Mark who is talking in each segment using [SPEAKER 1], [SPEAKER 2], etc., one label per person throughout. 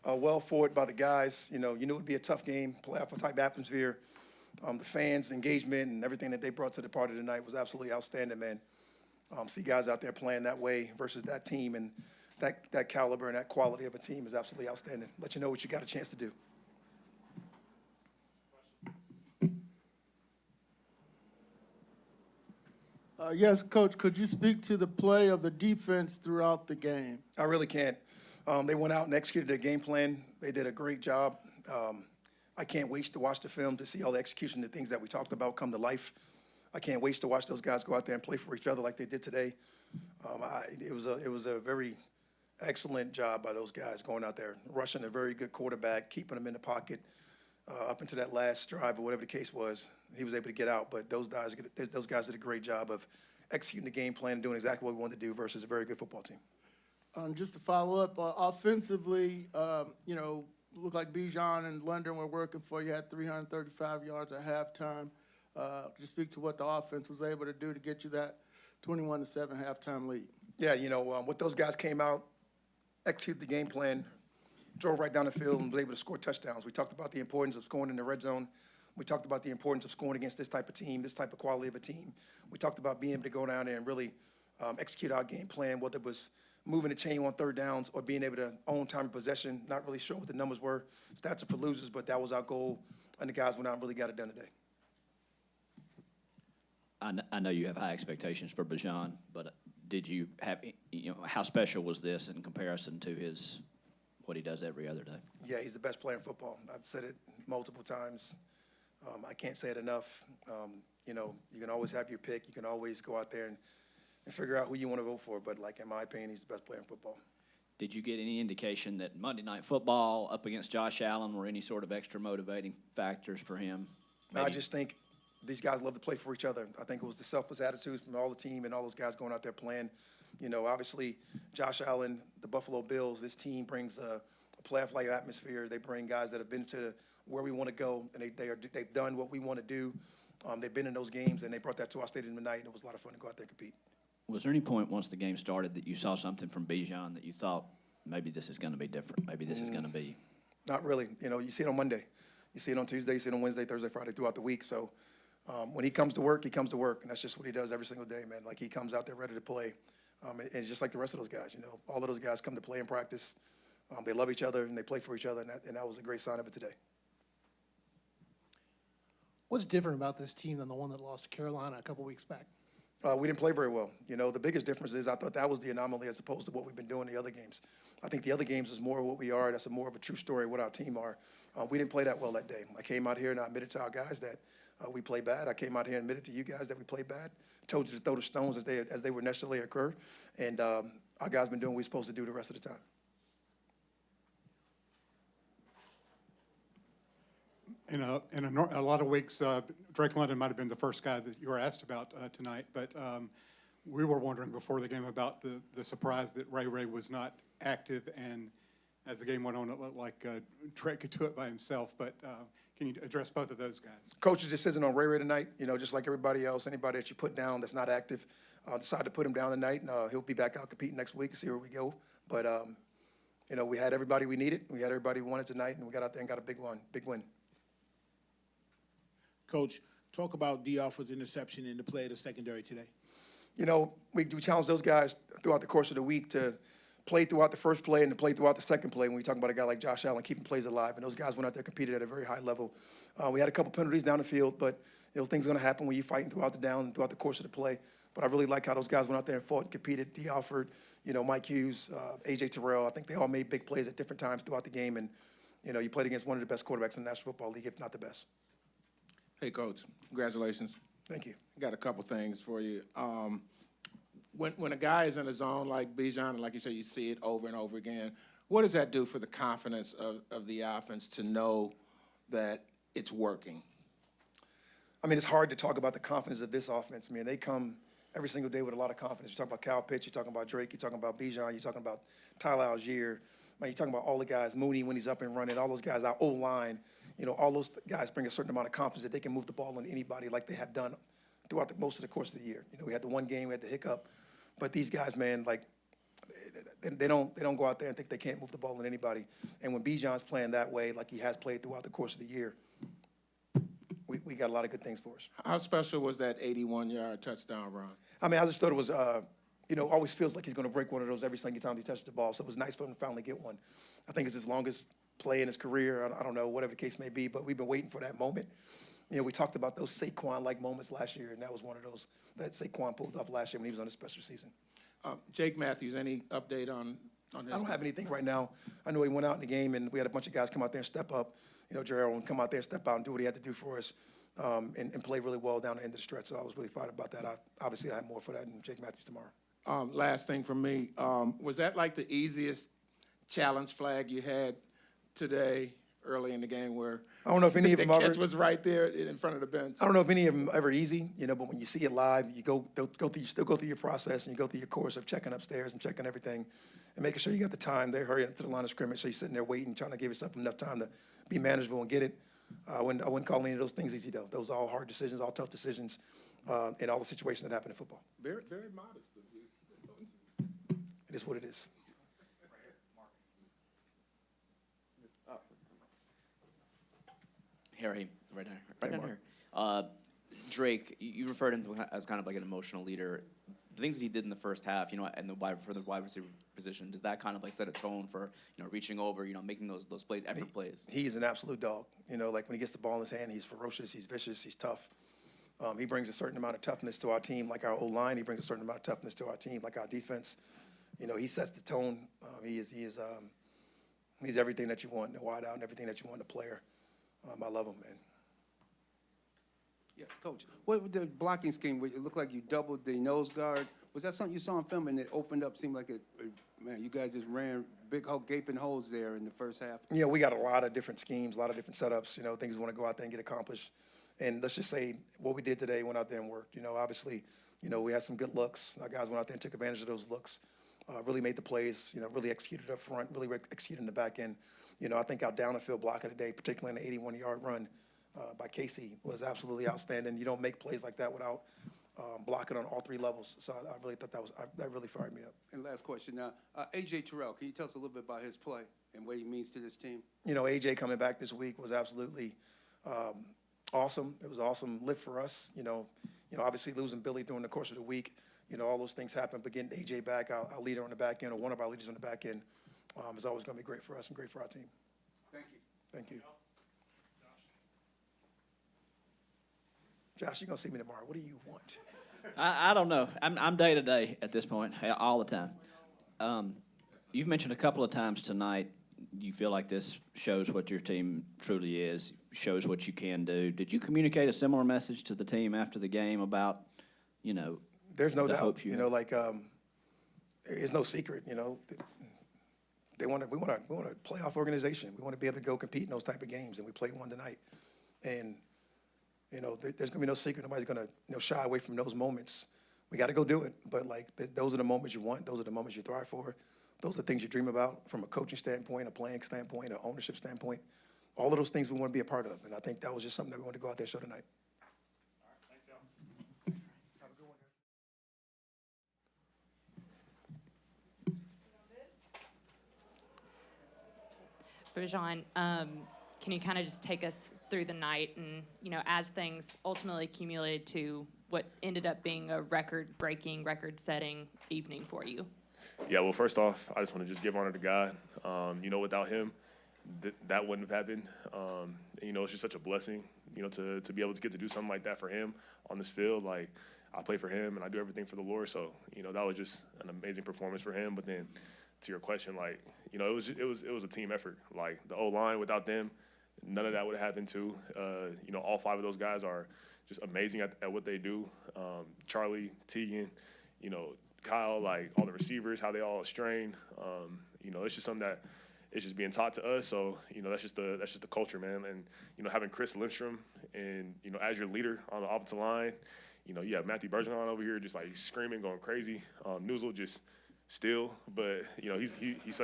[SPEAKER 1] well forward by the guys. You knew it would be a tough game, playoff type atmosphere. The fans' engagement and everything that they brought to the party tonight was absolutely outstanding, man. See guys out there playing that way versus that team and that caliber and that quality of a team is absolutely outstanding. Let you know what you got a chance to do.
[SPEAKER 2] Yes, Coach, could you speak to the play of the defense throughout the game?
[SPEAKER 1] I really can't. They went out and executed their game plan. They did a great job. I can't wait to watch the film to see all the execution, the things that we talked about come to life. I can't wait to watch those guys go out there and play for each other like they did today. It was a very excellent job by those guys going out there, rushing a very good quarterback, keeping him in the pocket up into that last drive or whatever the case was. He was able to get out, but those guys did a great job of executing the game plan and doing exactly what we wanted to do versus a very good football team.
[SPEAKER 2] Just to follow up, offensively, looked like Bijan and London were working for you, had 335 yards at halftime. Just speak to what the offense was able to do to get you that 21-7 halftime lead.
[SPEAKER 1] Yeah, what those guys came out, executed the game plan, drove right down the field and was able to score touchdowns. We talked about the importance of scoring in the red zone. We talked about the importance of scoring against this type of team, this type of quality of a team. We talked about being able to go down there and really execute our game plan, whether it was moving the chain on third downs or being able to own time of possession. Not really sure what the numbers were. Stats are for losers, but that was our goal, and the guys went out and really got it done today.
[SPEAKER 3] I know you have high expectations for Bijan, but did you have, how special was this in comparison to what he does every other day?
[SPEAKER 1] Yeah, he's the best player in football. I've said it multiple times. I can't say it enough. You can always have your pick. You can always go out there and figure out who you want to vote for. But, in my opinion, he's the best player in football.
[SPEAKER 3] Did you get any indication that Monday Night Football up against Josh Allen were any sort of extra motivating factors for him?
[SPEAKER 1] No, I just think these guys love to play for each other. I think it was the selfless attitudes from all the team and all those guys going out there playing. Obviously, Josh Allen, the Buffalo Bills, this team brings a playoff-like atmosphere. They bring guys that have been to where we want to go, and they've done what we want to do. They've been in those games, and they brought that to our stadium tonight, and it was a lot of fun to go out there and compete.
[SPEAKER 3] Was there any point once the game started that you saw something from Bijan that you thought maybe this is going to be different, maybe this is going to be?
[SPEAKER 1] Not really. You see it on Monday. You see it on Tuesday, you see it on Wednesday, Thursday, Friday, throughout the week. So when he comes to work, he comes to work, and that's just what he does every single day, man. He comes out there ready to play. And it's just like the rest of those guys, All of those guys come to play and practice. They love each other, and they play for each other, and that was a great sign of it today.
[SPEAKER 4] What's different about this team than the one that lost to Carolina a couple weeks back?
[SPEAKER 1] We didn't play very well. The biggest difference is I thought that was the anomaly as opposed to what we've been doing in the other games. I think the other games is more of what we are. That's more of a true story of what our team are. We didn't play that well that day. I came out here and I admitted to our guys that we played bad. I came out here and admitted to you guys that we played bad. Told you to throw the stones as they would naturally occur. And our guys been doing what we're supposed to do the rest of the time.
[SPEAKER 5] In a lot of weeks, Drake London might have been the first guy that you were asked about tonight, but we were wondering before the game about the surprise that Ray was not active, and as the game went on, it looked like Drake could do it by himself, but can you address both of those guys?
[SPEAKER 1] Coach's decision on Ray tonight, just like everybody else, anybody that you put down that's not active, decide to put him down tonight, and he'll be back out competing next week and see where we go. But, we had everybody we needed. We had everybody we wanted tonight, and we got out there and got a big win.
[SPEAKER 6] Coach, talk about Diofford's interception in the play of the secondary today.
[SPEAKER 1] We challenged those guys throughout the course of the week to play throughout the first play and to play throughout the second play when we talk about a guy like Josh Allen keeping plays alive. And those guys went out there, competed at a very high level. We had a couple penalties down the field, but things are going to happen when you're fighting throughout the down and throughout the course of the play. But I really like how those guys went out there and fought and competed. Diofford, Mike Hughes, A.J. Terrell. I think they all made big plays at different times throughout the game. And, you played against one of the best quarterbacks in the National Football League, if not the best.
[SPEAKER 7] Hey, Coach, congratulations.
[SPEAKER 1] Thank you.
[SPEAKER 7] I got a couple things for you. When a guy is in a zone like Bijan, and like you said, you see it over and over again, what does that do for the confidence of the offense to know that it's working?
[SPEAKER 1] It's hard to talk about the confidence of this offense. They come every single day with a lot of confidence. You're talking about Kyle Pitts, you're talking about Drake, you're talking about Bijan, you're talking about Tyler Algier. You're talking about all the guys, Mooney when he's up and running, all those guys, our O-line. All those guys bring a certain amount of confidence that they can move the ball on anybody like they have done throughout most of the course of the year. We had the one game, we had the hiccup. But these guys, man, they don't go out there and think they can't move the ball on anybody. And when Bijan's playing that way, like he has played throughout the course of the year, we got a lot of good things for us.
[SPEAKER 7] How special was that 81-yard touchdown run?
[SPEAKER 1] I mean, I just thought it was, always feels like he's going to break one of those every single time he touches the ball. So it was nice for him to finally get one. I think it's his longest play in his career. I don't know, whatever the case may be, but we've been waiting for that moment. We talked about those Saquon-like moments last year, and that was one of those that Saquon pulled off last year when he was on his special season.
[SPEAKER 7] Jake Matthews, any update on this?
[SPEAKER 1] I don't have anything right now. I know he went out in the game, and we had a bunch of guys come out there and step up. Jarrell would come out there, step out, and do what he had to do for us, and play really well down the end of the stretch. So I was really fired about that. Obviously, I have more for that in Jake Matthews tomorrow.
[SPEAKER 7] Last thing from me, was that like the easiest challenge flag you had today early in the game where
[SPEAKER 1] I don't know if any of
[SPEAKER 7] the
[SPEAKER 1] them
[SPEAKER 7] catch was right there in front of the bench?
[SPEAKER 1] I don't know if any of them ever easy, but when you see it live, you still go through your process and you go through your course of checking upstairs and checking everything and making sure you got the time. They hurry up to the line of scrimmage, so you're sitting there waiting, trying to give yourself enough time to be manageable and get it. I wouldn't call any of those things easy, though. Those are all hard decisions, all tough decisions, in all the situations that happen in football.
[SPEAKER 7] Very, very modest of you.
[SPEAKER 1] It is what it is.
[SPEAKER 8] Harry, right down here. Drake, you referred to him as kind of like an emotional leader. The things that he did in the first half, for the wide receiver position, does that kind of like set a tone for, reaching over, making those plays, effort plays?
[SPEAKER 1] He is an absolute dog. Like when he gets the ball in his hand, he's ferocious, he's vicious, he's tough. He brings a certain amount of toughness to our team, like our O-line. He brings a certain amount of toughness to our team, like our defense. He sets the tone. He's everything that you want in the wide out and everything that you want in a player. I love him, man.
[SPEAKER 9] Yes, Coach. What with the blocking scheme? Where it looked like you doubled the nose guard. Was that something you saw on film and it opened up? Seemed like man, you guys just ran big gaping holes there in the first half.
[SPEAKER 1] Yeah, we got a lot of different schemes, a lot of different setups, things we want to go out there and get accomplished. And let's just say what we did today went out there and worked. Obviously, we had some good looks. Our guys went out there and took advantage of those looks, really made the plays, really executed up front, really executed in the back end. I think our down the field block of the day, particularly in the 81-yard run by Casey, was absolutely outstanding. You don't make plays like that without blocking on all three levels. So I really thought that really fired me up.
[SPEAKER 9] And last question now, A.J. Terrell, can you tell us a little bit about his play and what he means to this team?
[SPEAKER 1] A.J. coming back this week was absolutely awesome. It was an awesome lift for us. Obviously losing Billy during the course of the week, all those things happen. But getting A.J. back, our leader on the back end, or one of our leaders on the back end, is always going to be great for us and great for our team.
[SPEAKER 9] Thank you.
[SPEAKER 1] Thank you. Josh, you're going to see me tomorrow. What do you want?
[SPEAKER 3] I don't know. I'm day to day at this point, all the time. You've mentioned a couple of times tonight you feel like this shows what your team truly is, shows what you can do. Did you communicate a similar message to the team after the game about,
[SPEAKER 1] There's no
[SPEAKER 3] the
[SPEAKER 1] doubt.
[SPEAKER 3] hopes you have?
[SPEAKER 1] It's no secret. We want a playoff organization. We want to be able to go compete in those type of games, and we played one tonight. And there's gonna be no secret. Nobody's gonna shy away from those moments. We got to go do it. But those are the moments you want. Those are the moments you thrive for. Those are the things you dream about from a coaching standpoint, a playing standpoint, an ownership standpoint. All of those things we want to be a part of. And I think that was just something that we want to go out there and show tonight.
[SPEAKER 10] Bijan, can you kind of just take us through the night and, as things ultimately accumulated to what ended up being a record-breaking, record-setting evening for you?
[SPEAKER 11] Yeah, well, first off, I just want to just give honor to God. Without him, that wouldn't have happened. It's just such a blessing, to be able to get to do something like that for him on this field. Like, I play for him and I do everything for the Lord. So, that was just an amazing performance for him. But then, to your question, it was a team effort. Like, the O-line, without them, none of that would have happened too. All five of those guys are just amazing at what they do. Charlie, Teagan, Kyle, all the receivers, how they all strain. It's just something that it's just being taught to us. So, that's just the culture, man. And, having Chris Lindstrom and, as your leader on the offensive line, you have Matthew Bergeron over here just screaming, going crazy. Newsel just still, but he's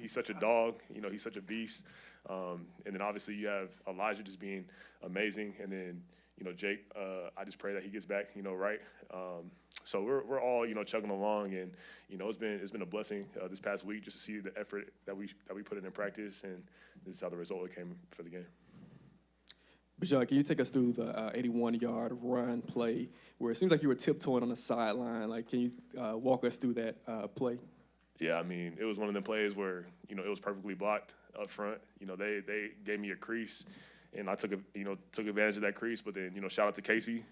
[SPEAKER 11] such a dog. He's such a beast. And then obviously you have Elijah just being amazing, and then Jake, I just pray that he gets back, right. So we're all, chugging along, and it's been a blessing this past week just to see the effort that we put in practice, and this is how the result came for the game.
[SPEAKER 12] Bijan, can you take us through the 81-yard run play where it seems like you were tiptoeing on the sideline? Like, can you walk us through that play?
[SPEAKER 11] Yeah, I mean, it was one of the plays where, it was perfectly blocked up front. They gave me a crease, and I took advantage of that crease. But then, shout out to Casey,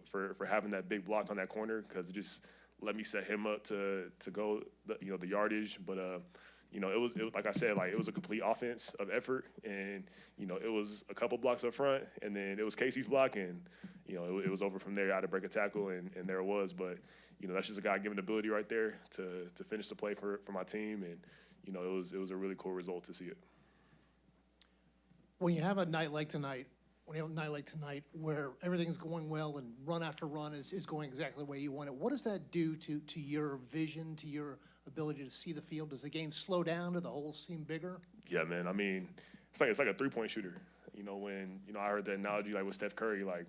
[SPEAKER 11] for having that big block on that corner, because it just let me set him up to go, the yardage. But, it was like I said, like, it was a complete offense of effort, and, it was a couple blocks up front, and then it was Casey's block, and, it was over from there. I had to break a tackle, and there it was. But, that's just a God-given ability right there to finish the play for my team, and, it was a really cool result to see it.
[SPEAKER 4] When you have a night like tonight, where everything's going well and run after run is going exactly the way you want it, what does that do to your vision, to your ability to see the field? Does the game slow down? Do the holes seem bigger?
[SPEAKER 11] Yeah, man. I mean, it's like a three-point shooter. When I heard the analogy like with Steph Curry, like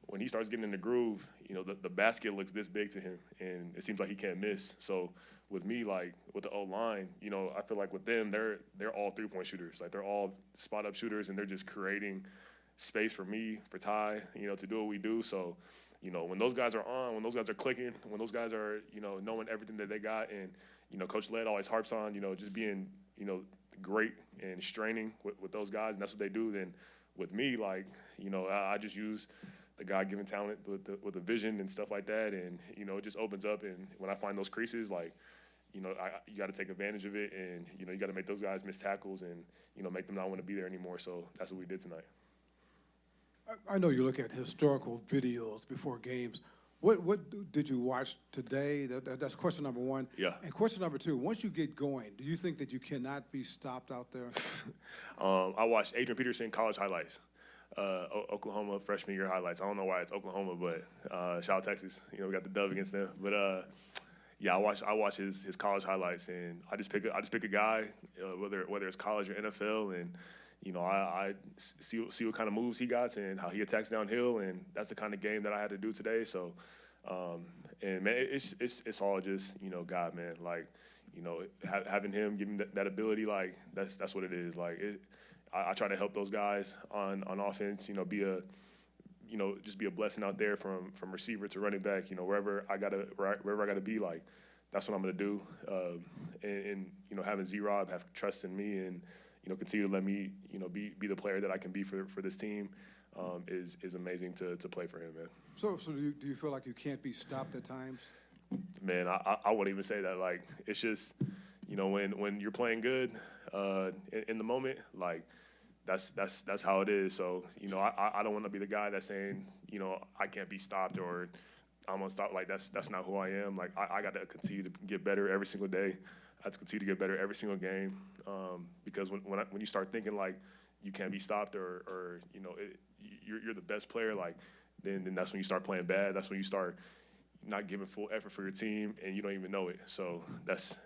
[SPEAKER 11] when he starts getting in the groove, the basket looks this big to him, and it seems like he can't miss. So with me, like with the O-line, I feel like with them, they're all three-point shooters. Like they're all spot-up shooters, and they're just creating space for me, for Ty, to do what we do. So, when those guys are on, when those guys are clicking, when those guys are, knowing everything that they got, and, Coach Led always harps on, just being, great and straining with those guys, and that's what they do. Then with me, like, I just use the God-given talent with the vision and stuff like that, and, it just opens up. And when I find those creases, like, you got to take advantage of it, and, you got to make those guys miss tackles and, make them not want to be there anymore. So that's what we did tonight.
[SPEAKER 13] I know you look at historical videos before games. What did you watch today? That's question number one.
[SPEAKER 11] Yeah.
[SPEAKER 13] And question number two, once you get going, do you think that you cannot be stopped out there?
[SPEAKER 11] I watched Adrian Peterson college highlights, Oklahoma freshman year highlights. I don't know why it's Oklahoma, but shout out Texas. We got the dub against them. But yeah, I watch his college highlights, and I just pick a guy, whether it's college or NFL, and I see what kind of moves he got and how he attacks downhill, and that's the kind of game that I had to do today. So, and man, it's all just God, man. Like, having him, giving that ability, like that's what it is. Like, I try to help those guys on offense. Be a blessing out there from receiver to running back. Wherever I gotta be, like that's what I'm gonna do. And having Z-Rob have trust in me and continue to let me, be the player that I can be for this team is amazing to play for him, man.
[SPEAKER 13] So do you feel like you can't be stopped at times?
[SPEAKER 11] Man, I wouldn't even say that. Like, it's just, when you're playing good in the moment, like, that's how it is. So, I don't want to be the guy that's saying, I can't be stopped or I'm going to stop. Like, that's not who I am. Like, I got to continue to get better every single day. I have to continue to get better every single game because when you start thinking like you can't be stopped or you're the best player, like then that's when you start playing bad. That's when you start not giving full effort for your team and you don't even know it. So that's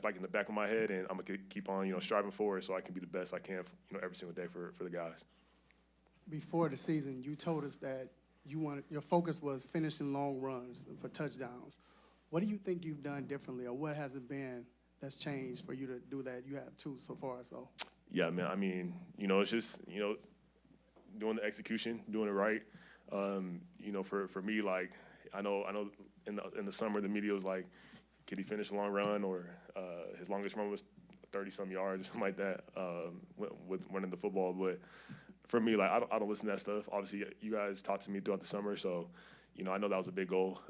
[SPEAKER 11] like in the back of my head, and I'm gonna keep on striving forward so I can be the best I can every single day for the guys.
[SPEAKER 14] Before the season, you told us that your focus was finishing long runs for touchdowns. What do you think you've done differently, or what has it been that's changed for you to do that? You have two so far, so. Yeah,
[SPEAKER 11] man. I mean, it's just doing the execution, doing it right. For me, like I know in the summer the media was like, could he finish a long run, or his longest run was 30-some yards or something like that with running the football. But for me, like I don't listen to that stuff. Obviously, you guys talked to me throughout the summer, so I know that was a big goal.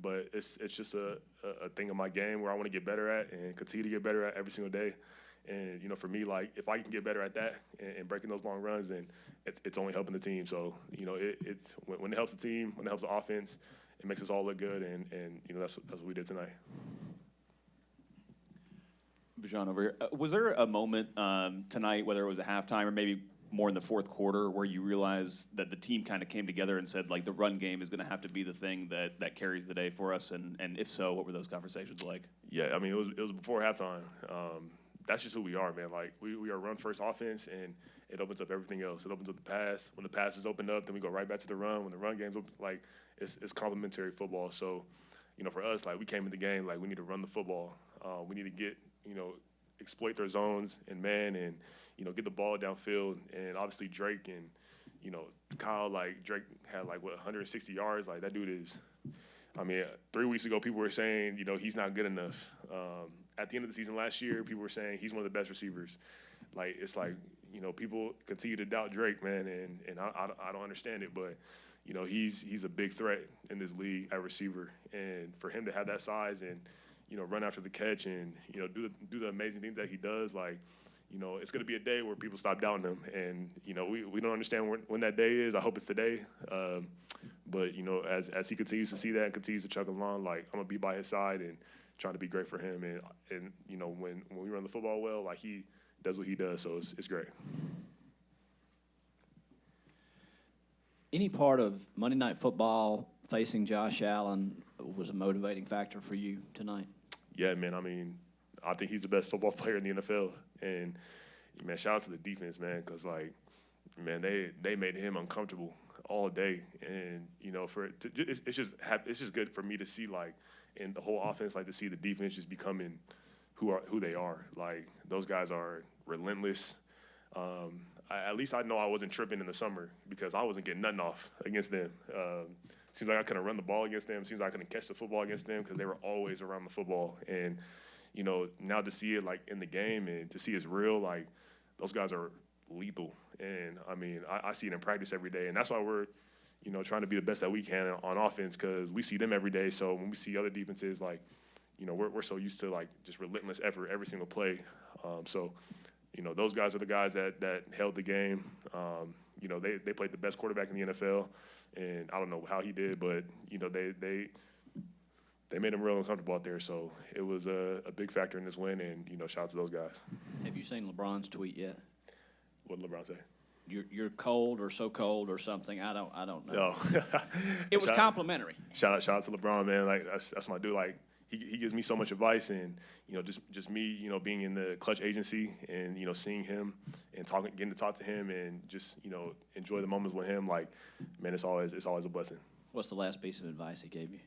[SPEAKER 11] But it's just a thing in my game where I want to get better at and continue to get better at every single day. And, for me, like, if I can get better at that and breaking those long runs, then it's only helping the team. So, it's when it helps the team, when it helps the offense, it makes us all look good. And that's what we did tonight.
[SPEAKER 8] Bijan over here. Was there a moment tonight, whether it was a halftime or maybe more in the fourth quarter, where you realized that the team kind of came together and said, like, the run game is going to have to be the thing that carries the day for us? And if so, what were those conversations like?
[SPEAKER 11] Yeah, I mean, it was before halftime. that's just who we are, man. Like, we are a run-first offense, and it opens up everything else. It opens up the pass. When the pass is opened up, then we go right back to the run. When the run game's open, like, it's complementary football. So, for us, like, we came in the game, like, we need to run the football. We need to get, exploit their zones and man and, get the ball downfield. And obviously Drake and, Kyle, like, Drake had, 160 yards. Like, that dude is, 3 weeks ago, people were saying, he's not good enough. At the end of the season last year, people were saying he's one of the best receivers. Like, it's like, people continue to doubt Drake, man, and I don't understand it, but, he's a big threat in this league at receiver. And for him to have that size and, run after the catch and, do the amazing things that he does, like, it's going to be a day where people stop doubting him. And, we don't understand when that day is. I hope it's today. But, as he continues to see that and continues to chug along, like, I'm going to be by his side and trying to be great for him. And when we run the football well, like, he does what he does, so it's great.
[SPEAKER 3] Any part of Monday Night Football facing Josh Allen was a motivating factor for you tonight?
[SPEAKER 11] Yeah, man. I think he's the best football player in the NFL. And, man, shout out to the defense, man, because, like, man, they made him uncomfortable all day. And, it's just good for me to see, like, in the whole offense, like, to see the defense just becoming who they are. Like, those guys are relentless. At least I know I wasn't tripping in the summer because I wasn't getting nothing off against them. Seems like I couldn't run the ball against them. Seems like I couldn't catch the football against them because they were always around the football. And, now to see it, like, in the game and to see it's real, like, those guys are lethal. And, I see it in practice every day. And that's why we're, trying to be the best that we can on offense because we see them every day. So when we see other defenses, like, we're so used to, like, just relentless effort every single play. Those guys are the guys that held the game. They played the best quarterback in the NFL, and I don't know how he did, but they made him real uncomfortable out there. So it was a big factor in this win, and shout out to those guys.
[SPEAKER 3] Have you seen LeBron's tweet yet?
[SPEAKER 11] What did LeBron say?
[SPEAKER 3] You're cold or so cold or something. I don't know.
[SPEAKER 11] No.
[SPEAKER 3] It was complimentary.
[SPEAKER 11] Shout out to LeBron, man. Like that's my dude. Like he gives me so much advice, and just me, being in the Clutch agency and seeing him and getting to talk to him and just enjoy the moments with him. Like, man, it's always a blessing.
[SPEAKER 3] What's the last piece of advice he gave you?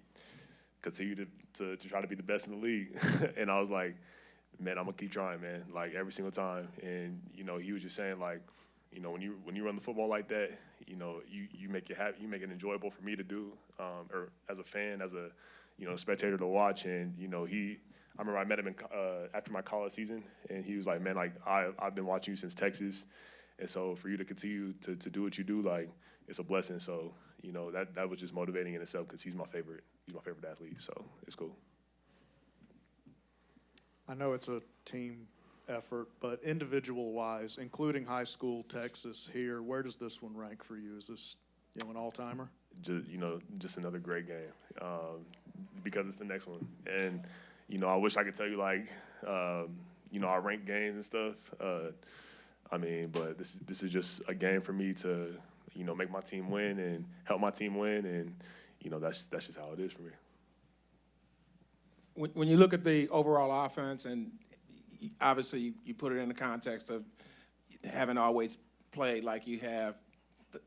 [SPEAKER 11] Continue to try to be the best in the league. And I was like, man, I'm gonna keep trying, man. Like every single time. And he was just saying, like, when you run the football like that, you make it happen. You make it enjoyable for me to do, or as a fan, as a spectator to watch. And I remember I met him after my college season, and he was like, man, like I've been watching you since Texas, and so for you to continue to do what you do, like it's a blessing. So that was just motivating in itself because he's my favorite athlete. So it's cool.
[SPEAKER 15] I know it's a team effort, but individual-wise, including high school, Texas here, where does this one rank for you? Is this an all-timer?
[SPEAKER 11] Just another great game because it's the next one. And, I wish I could tell you, like, I rank games and stuff. But this is just a game for me to, make my team win and help my team win. And, that's just how it is for me.
[SPEAKER 7] When you look at the overall offense, and obviously you put it in the context of having always played like you have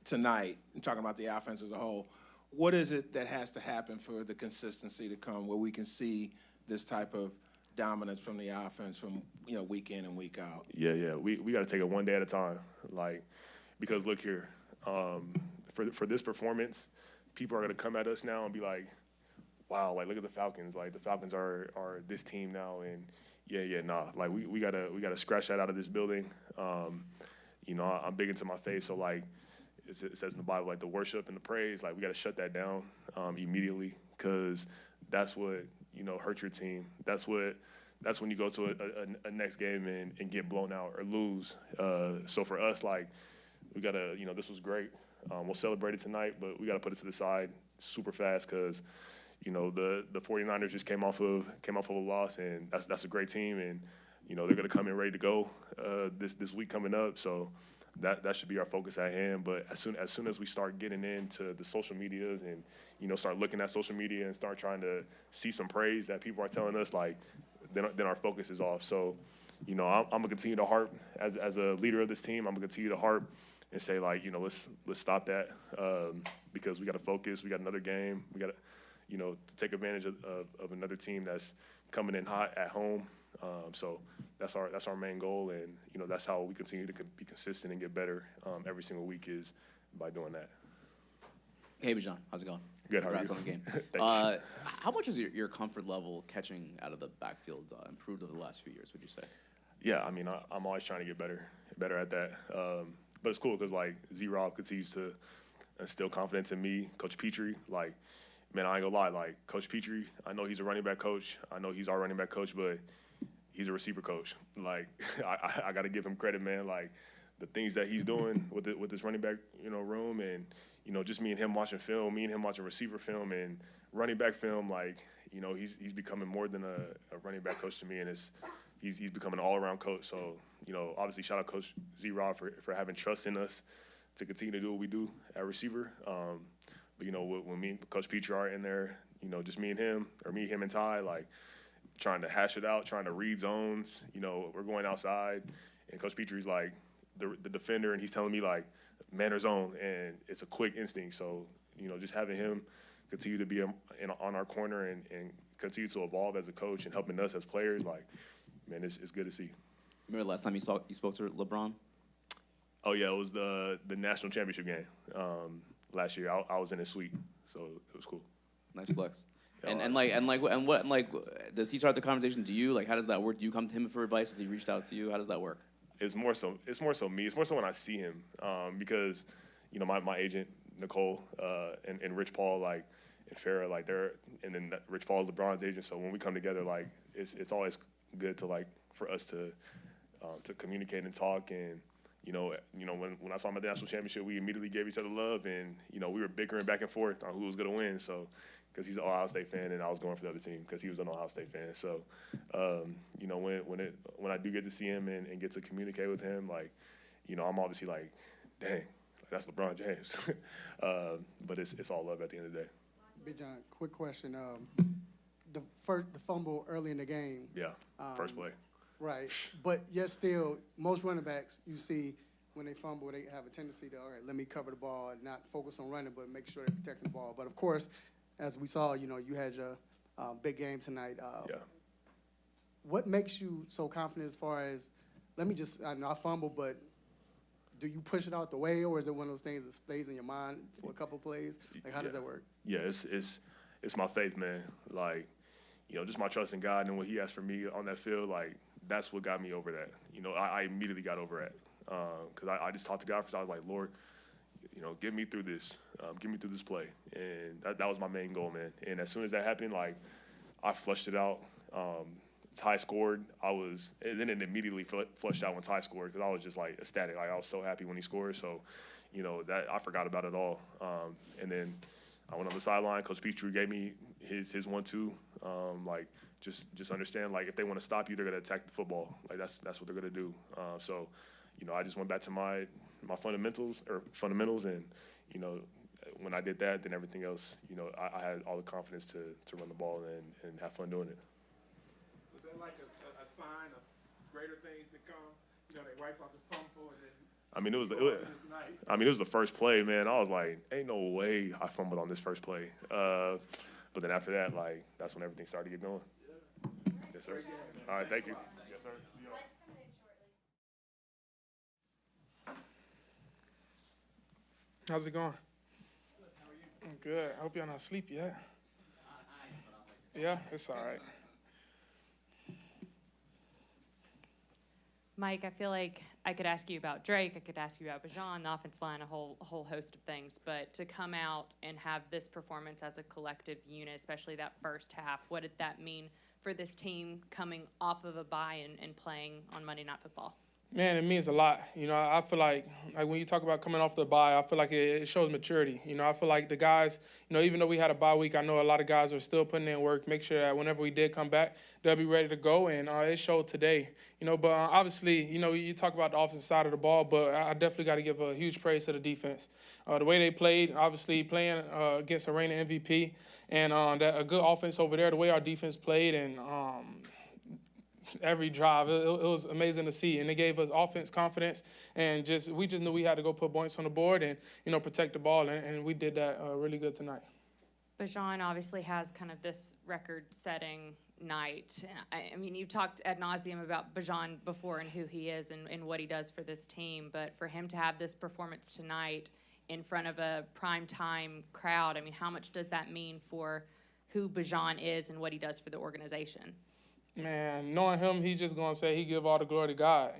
[SPEAKER 7] tonight, and talking about the offense as a whole, what is it that has to happen for the consistency to come where we can see this type of dominance from the offense from week in and week out?
[SPEAKER 11] Yeah. We got to take it one day at a time, like, because look here, for this performance, people are going to come at us now and be like, wow, like look at the Falcons, like the Falcons are this team now, and like we gotta scratch that out of this building. I'm big into my faith, so like it says in the Bible, like the worship and the praise, like we gotta shut that down immediately, because that's what hurts your team. That's when you go to a next game and get blown out or lose. So for us, like we gotta, this was great. We'll celebrate it tonight, but we gotta put it to the side super fast because. The 49ers just came off of a loss, and that's a great team, and they're gonna come in ready to go this week coming up. So that should be our focus at hand. But as soon as we start getting into the social medias and start looking at social media and start trying to see some praise that people are telling us, like then our focus is off. So you know, I'm gonna continue to harp as a leader of this team. I'm gonna continue to harp and say, like, you know, let's stop that because we got to focus. We got another game. We got to, you know, take advantage of another team that's coming in hot at home. So that's our main goal, and you know, that's how we continue to be consistent and get better every single week is by doing that.
[SPEAKER 8] Hey, Bijan, how's it going?
[SPEAKER 11] Good, how are
[SPEAKER 8] Congrats
[SPEAKER 11] you?
[SPEAKER 8] on the game.
[SPEAKER 11] Thank you.
[SPEAKER 8] How much has your comfort level catching out of the backfield improved over the last few years, would you say?
[SPEAKER 11] Yeah, I mean, I'm always trying to get better at that. But it's cool because, like, Z-Rob continues to instill confidence in me. Coach Petrie, like, man, I ain't gonna lie. Like, Coach Petrie, I know he's a running back coach. I know he's our running back coach, but he's a receiver coach. Like, I got to give him credit, man. Like, the things that he's doing with this running back, you know, room and, you know, just me and him watching film, me and him watching receiver film and running back film, like, you know, he's becoming more than a running back coach to me, and he's becoming an all-around coach. So, you know, obviously shout out Coach Z-Rob for having trust in us to continue to do what we do at receiver. But, you know, when me and Coach Petrie are in there, you know, just me and him, or me, him, and Ty, like, trying to hash it out, trying to read zones. You know, we're going outside, and Coach Petrie's like the defender, and he's telling me, like, man or zone, and it's a quick instinct. So, you know, just having him continue to be on our corner and continue to evolve as a coach and helping us as players, like, man, it's good to see.
[SPEAKER 8] Remember the last time you spoke to LeBron?
[SPEAKER 11] Oh, yeah, it was the national championship game last year. I was in his suite, so it was cool.
[SPEAKER 8] Nice flex. And does he start the conversation to you? Like, how does that work? Do you come to him for advice? Has he reached out to you? How does that work?
[SPEAKER 11] It's more so me. It's more so when I see him because, you know, my agent Nicole and Rich Paul, like, and Farrah, like, and then Rich Paul is LeBron's agent. So when we come together, like, it's always good to, like, for us to communicate and talk. And you know when I saw him at the national championship, we immediately gave each other love, and you know, we were bickering back and forth on who was gonna win. So because he's an Ohio State fan and I was going for the other team because he was an Ohio State fan. So you know, when I do get to see him and get to communicate with him, like, you know, I'm obviously like, dang, that's LeBron James. But it's all love at the end of the day.
[SPEAKER 14] Bijan, quick question. The fumble early in the game.
[SPEAKER 11] Yeah, first play.
[SPEAKER 14] Right, but yet still, most running backs you see when they fumble, they have a tendency to, all right, let me cover the ball, not focus on running, but make sure they protect the ball. But of course, as we saw, you know, you had your big game tonight.
[SPEAKER 11] Yeah.
[SPEAKER 14] What makes you so confident as far as, I know I fumble, but do you push it out the way, or is it one of those things that stays in your mind for a couple plays? Like, how does that work?
[SPEAKER 11] Yeah, it's my faith, man. Like, you know, just my trust in God and what He asked for me on that field, like, that's what got me over that. You know, I immediately got over that because I just talked to God first. I was like, Lord, you know, get me through this. Get me through this play. And that was my main goal, man. And as soon as that happened, like, I flushed it out. Ty scored. And then it immediately flushed out when Ty scored because I was just, like, ecstatic. Like, I was so happy when he scored. So, you know, that I forgot about it all. And then I went on the sideline. Coach Petrie gave me his 1-2. Like, just understand, like, if they want to stop you, they're going to attack the football. Like, that's what they're going to do. So, you know, I just went back to my fundamentals, and, you know, when I did that, then everything else, you know, I had all the confidence to run the ball and have fun doing it.
[SPEAKER 7] Was that like a sign of greater things to come? You know, they wipe out the fumble and then.
[SPEAKER 11] I mean, it was the first play, man. I was like, ain't no way I fumbled on this first play. But then after that, like, that's when everything started to get going. Yes, sir. All right, thank you. Yes, sir. See y'all.
[SPEAKER 16] How's it going? I'm good. I hope y'all not asleep yet. Yeah, it's all right.
[SPEAKER 10] Mike, I feel like I could ask you about Drake, I could ask you about Bijan, the offensive line, a whole host of things, but to come out and have this performance as a collective unit, especially that first half, what did that mean for this team coming off of a bye and playing on Monday Night Football?
[SPEAKER 16] Man, it means a lot. You know, I feel like when you talk about coming off the bye, I feel like it shows maturity. You know, I feel like the guys, you know, even though we had a bye week, I know a lot of guys are still putting in work, make sure that whenever we did come back, they'll be ready to go, and it showed today. You know, but obviously, you know, you talk about the offensive side of the ball, but I definitely got to give a huge praise to the defense. The way they played, obviously playing against a reigning MVP, and a good offense over there, the way our defense played, and every drive. It was amazing to see, and it gave us offense confidence, and we just knew we had to go put points on the board and protect the ball, and we did that really good tonight.
[SPEAKER 10] Bijan obviously has kind of this record-setting night. I mean, you've talked ad nauseum about Bijan before and who he is and what he does for this team, but for him to have this performance tonight in front of a primetime crowd, I mean, how much does that mean for who Bijan is and what he does for the organization?
[SPEAKER 16] Man, knowing him, he's just gonna say he give all the glory to God.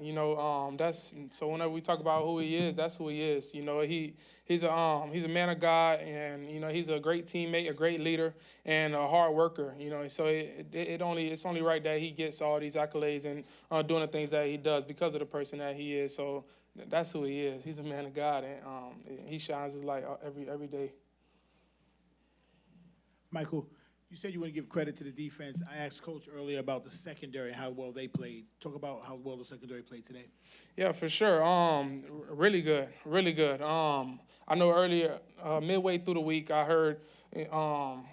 [SPEAKER 16] That's so. Whenever we talk about who he is, that's who he is. He's a man of God, and he's a great teammate, a great leader, and a hard worker. So it's only right that he gets all these accolades and doing the things that he does because of the person that he is. So that's who he is. He's a man of God, and he shines his light every day.
[SPEAKER 6] Michael, you said you want to give credit to the defense. I asked Coach earlier about the secondary and how well they played. Talk about how well the secondary played today.
[SPEAKER 16] Yeah, for sure. Really good, really good. I know earlier, midway through the week, I heard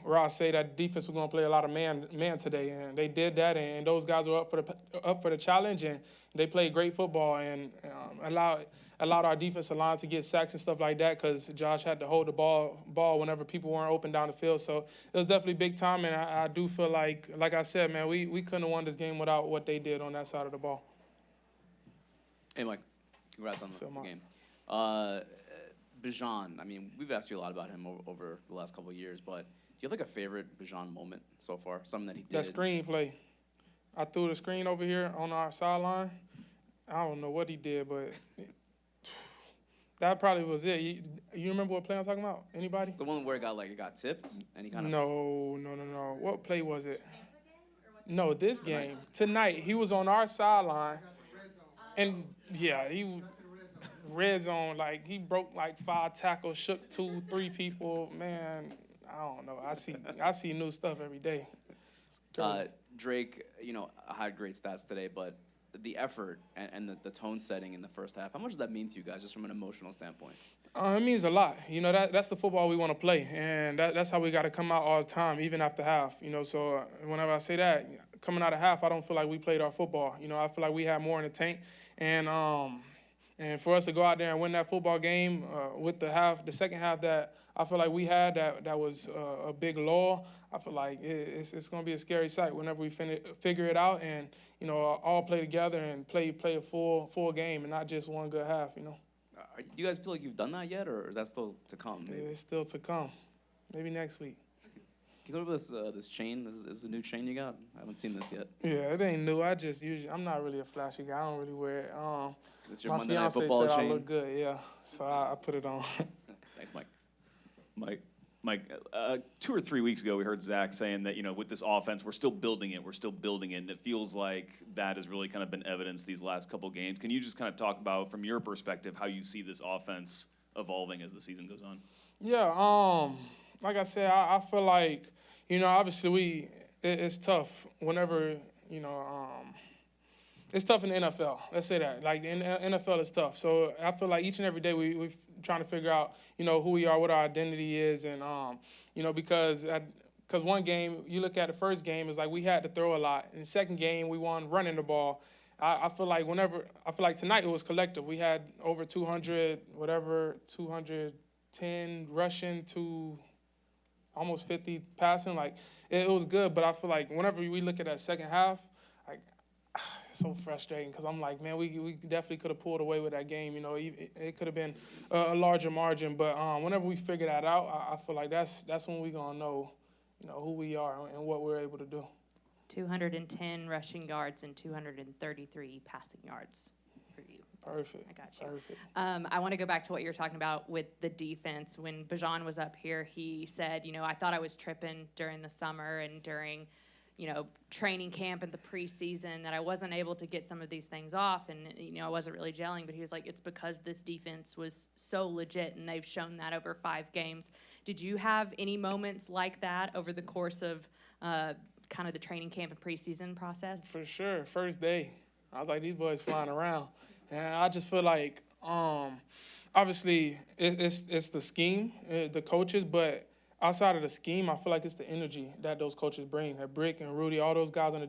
[SPEAKER 16] Ross say that the defense was going to play a lot of man today, and they did that. And those guys were up for the challenge, and they played great football and allowed our defensive line to get sacks and stuff like that because Josh had to hold the ball whenever people weren't open down the field. So it was definitely big time, and I do feel like I said, man, we couldn't have won this game without what they did on that side of the ball.
[SPEAKER 8] Hey, Mike, congrats on the game. Bijan, I mean, we've asked you a lot about him over the last couple of years, but do you have like a favorite Bijan moment so far? Something that he did?
[SPEAKER 16] That screen play. I threw the screen over here on our sideline. I don't know what he did, but that probably was it. You remember what play I'm talking about? Anybody?
[SPEAKER 8] It's the one where it got tipped and he kind of.
[SPEAKER 16] No. What play was it? No, this game. Tonight, he was on our sideline. And, yeah, he was red zone. Like, he broke, 5 tackles, shook 2-3 people. Man, I don't know. I see new stuff every day.
[SPEAKER 8] Drake, had great stats today, but the effort and the tone setting in the first half, how much does that mean to you guys just from an emotional standpoint?
[SPEAKER 16] It means a lot. That's the football we want to play, and that's how we got to come out all the time, even after half. So whenever I say that, coming out of half, I don't feel like we played our football. I feel like we had more in the tank, and for us to go out there and win that football game with the second half that I feel like we had that was a big lull. I feel like it's going to be a scary sight whenever we figure it out and all play together and play a full game and not just one good half.
[SPEAKER 8] Do you guys feel like you've done that yet, or is that still to come? Maybe?
[SPEAKER 16] It's still to come. Maybe next week.
[SPEAKER 8] Can you go over this chain? This is a new chain you got? I haven't seen this yet.
[SPEAKER 16] Yeah, it ain't new. I'm not really a flashy guy. I don't really wear it.
[SPEAKER 8] This your
[SPEAKER 16] my
[SPEAKER 8] Monday Night
[SPEAKER 16] fiance
[SPEAKER 8] Football
[SPEAKER 16] said
[SPEAKER 8] chain?
[SPEAKER 16] I look good, yeah. So I put it on.
[SPEAKER 8] Thanks, Mike.
[SPEAKER 17] Mike, 2 or 3 weeks ago, we heard Zach saying that, with this offense, we're still building it, and it feels like that has really kind of been evidenced these last couple games. Can you just kind of talk about, from your perspective, how you see this offense evolving as the season goes on?
[SPEAKER 16] Yeah, like I said, I feel like, obviously it's tough whenever, it's tough in the NFL. Let's say that. Like, in the NFL, it's tough. So I feel like each and every day we're trying to figure out, who we are, what our identity is, and, because one game, you look at the first game, it's like we had to throw a lot. In the second game, we won running the ball. I feel like tonight it was collective. We had over 210 rushing to almost 50 passing. Like, it was good, but I feel like whenever we look at that second half, so frustrating because I'm like, man, we definitely could have pulled away with that game. It could have been a larger margin. But whenever we figure that out, I feel like that's when we're going to know, who we are and what we're able to do.
[SPEAKER 10] 210 rushing yards and 233 passing yards for you.
[SPEAKER 16] Perfect.
[SPEAKER 10] I got you.
[SPEAKER 16] Perfect.
[SPEAKER 10] I want to go back to what you were talking about with the defense. When Bijan was up here, he said, I thought I was tripping during the summer and during training camp and the preseason that I wasn't able to get some of these things off and, I wasn't really gelling, but he was like, it's because this defense was so legit and they've shown that over 5 games. Did you have any moments like that over the course of kind of the training camp and preseason process?
[SPEAKER 16] For sure. First day, I was like, these boys flying around. And I just feel like, obviously, it's the scheme, the coaches, but outside of the scheme, I feel like it's the energy that those coaches bring. That Brick and Rudy, all those guys on the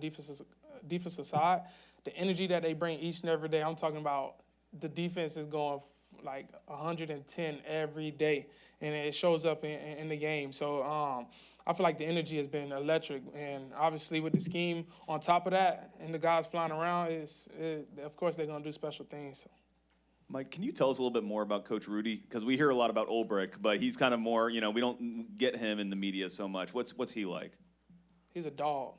[SPEAKER 16] defensive side, the energy that they bring each and every day, I'm talking about the defense is going like 110 every day, and it shows up in the game. So I feel like the energy has been electric, and obviously with the scheme on top of that and the guys flying around, of course they're going to do special things.
[SPEAKER 17] Mike, can you tell us a little bit more about Coach Rudy? Because we hear a lot about Ulbrich, but he's kind of more, we don't get him in the media so much. What's he like?
[SPEAKER 16] He's a dog.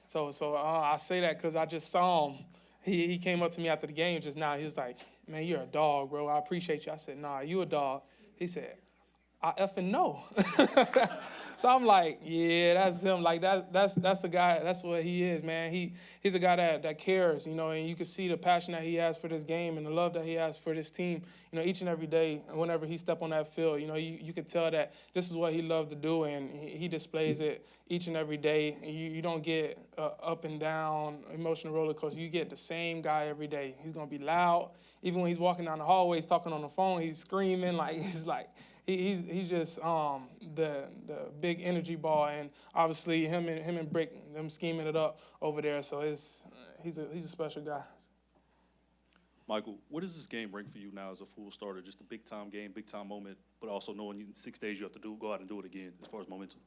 [SPEAKER 16] So I say that because I just saw him. He came up to me after the game just now. He was like, "Man, you're a dog, bro. I appreciate you." I said, "Nah, you a dog." He said, "I effing know." So I'm like, yeah, that's him. Like that's the guy. That's what he is, man. He's a guy that cares, and you can see the passion that he has for this game and the love that he has for this team. Each and every day, whenever he step on that field, you can tell that this is what he loves to do, and he displays it each and every day. You don't get up and down emotional roller coaster. You get the same guy every day. He's gonna be loud, even when he's walking down the hallway, he's talking on the phone, he's screaming, like he's like. He's just the big energy ball, and obviously him and Brick, them scheming it up over there. So he's a special guy.
[SPEAKER 18] Michael, what does this game bring for you now as a full starter? Just a big time game, big time moment, but also knowing in 6 days you have to go out and do it again as far as momentum.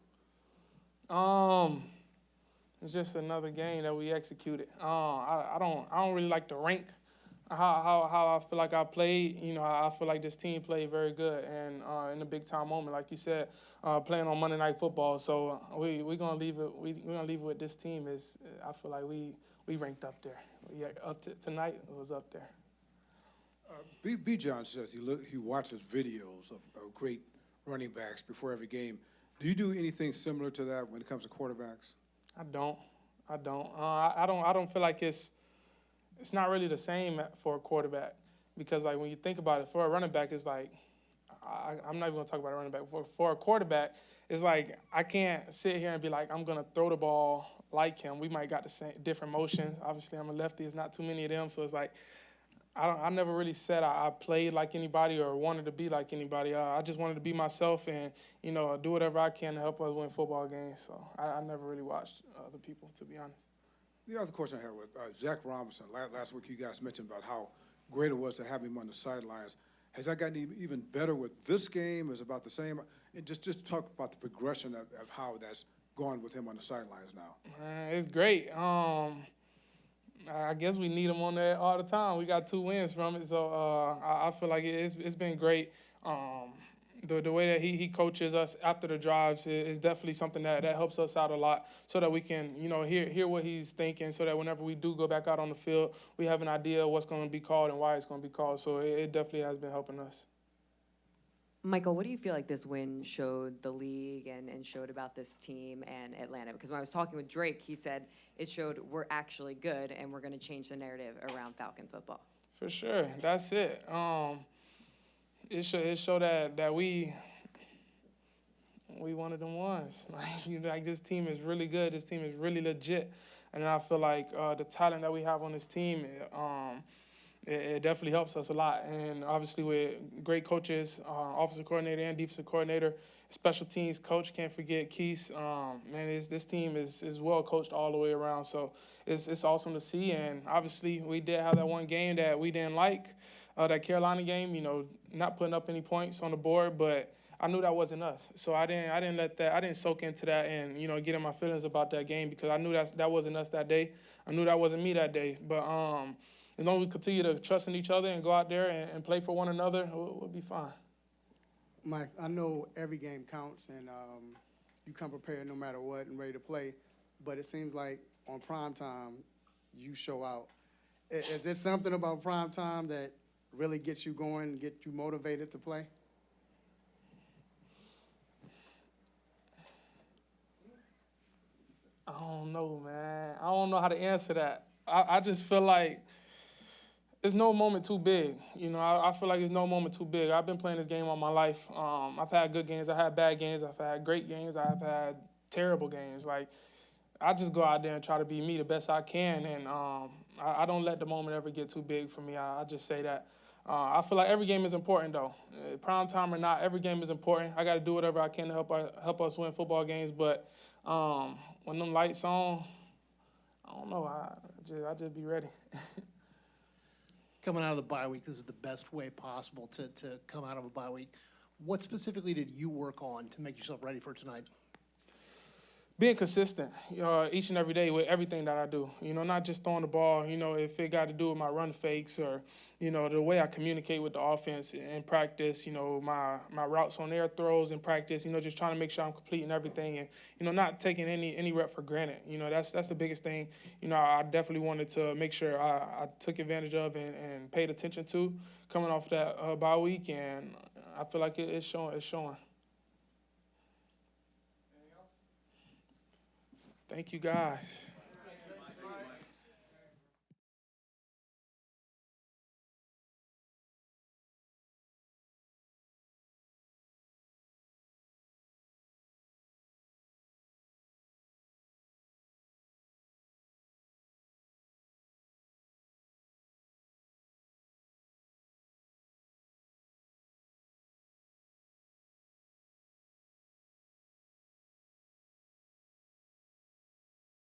[SPEAKER 16] It's just another game that we executed. I don't really like to rank how I feel like I played. I feel like this team played very good, and in a big time moment, like you said, playing on Monday Night Football. So we're gonna leave it. We're gonna leave it with this team. I feel like we ranked up there. Up to tonight, it was up there.
[SPEAKER 13] Bijan says he watches videos of great running backs before every game. Do you do anything similar to that when it comes to quarterbacks?
[SPEAKER 16] I don't. I don't feel like it's not really the same for a quarterback, because like when you think about it, for a running back, it's like I'm not even gonna talk about a running back. For a quarterback, it's like I can't sit here and be like I'm gonna throw the ball like him. We might got the same different motions. Obviously, I'm a lefty. There's not too many of them, so it's like I never really said I played like anybody or wanted to be like anybody. I just wanted to be myself and do whatever I can to help us win football games. So I never really watched other people, to be honest.
[SPEAKER 13] The other question I had with Zach Robinson, last week you guys mentioned about how great it was to have him on the sidelines. Has that gotten even better with this game? Is it about the same? And just talk about the progression of how that's gone with him on the sidelines now.
[SPEAKER 16] It's great. I guess we need him on there all the time. We got 2 wins from it, so I feel like it's been great. The way that he coaches us after the drives is definitely something that helps us out a lot, so that we can hear what he's thinking, so that whenever we do go back out on the field, we have an idea of what's going to be called and why it's going to be called. So it definitely has been helping us.
[SPEAKER 19] Michael, what do you feel like this win showed the league and showed about this team and Atlanta? Because when I was talking with Drake, he said it showed we're actually good and we're going to change the narrative around Falcon football.
[SPEAKER 16] For sure, that's it. It showed that we one of them ones. Like this team is really good. This team is really legit, and I feel like the talent that we have on this team, it definitely helps us a lot. And obviously with great coaches, offensive coordinator and defensive coordinator, special teams coach, can't forget Keith. Man, this team is well coached all the way around. So it's awesome to see. And obviously we did have that one game that we didn't like, that Carolina game. Not putting up any points on the board, but I knew that wasn't us. So I didn't let that. I didn't soak into that and get in my feelings about that game, because I knew that wasn't us that day. I knew that wasn't me that day. But as long as we continue to trust in each other and go out there and play for one another, we'll be fine.
[SPEAKER 14] Mike, I know every game counts, and you come prepared no matter what and ready to play, but it seems like on prime time, you show out. Is there something about prime time that really gets you going and get you motivated to play?
[SPEAKER 16] I don't know, man. I don't know how to answer that. I just feel like there's no moment too big. I feel like there's no moment too big. I've been playing this game all my life. I've had good games. I've had bad games. I've had great games. I've had terrible games. Like, I just go out there and try to be me the best I can, and I don't let the moment ever get too big for me. I just say that. I feel like every game is important, though. Prime time or not, every game is important. I got to do whatever I can to help us win football games. But when them lights on, I don't know. I just be ready.
[SPEAKER 4] Coming out of the bye week, this is the best way possible to come out of a bye week. What specifically did you work on to make yourself ready for tonight?
[SPEAKER 16] Being consistent, each and every day with everything that I do. Not just throwing the ball. If it got to do with my run fakes or, the way I communicate with the offense in practice. My routes on air throws in practice. Just trying to make sure I'm completing everything and, not taking any rep for granted. That's the biggest thing. I definitely wanted to make sure I took advantage of and paid attention to coming off that bye week, and I feel like it's showing. It's showing. Thank you, guys.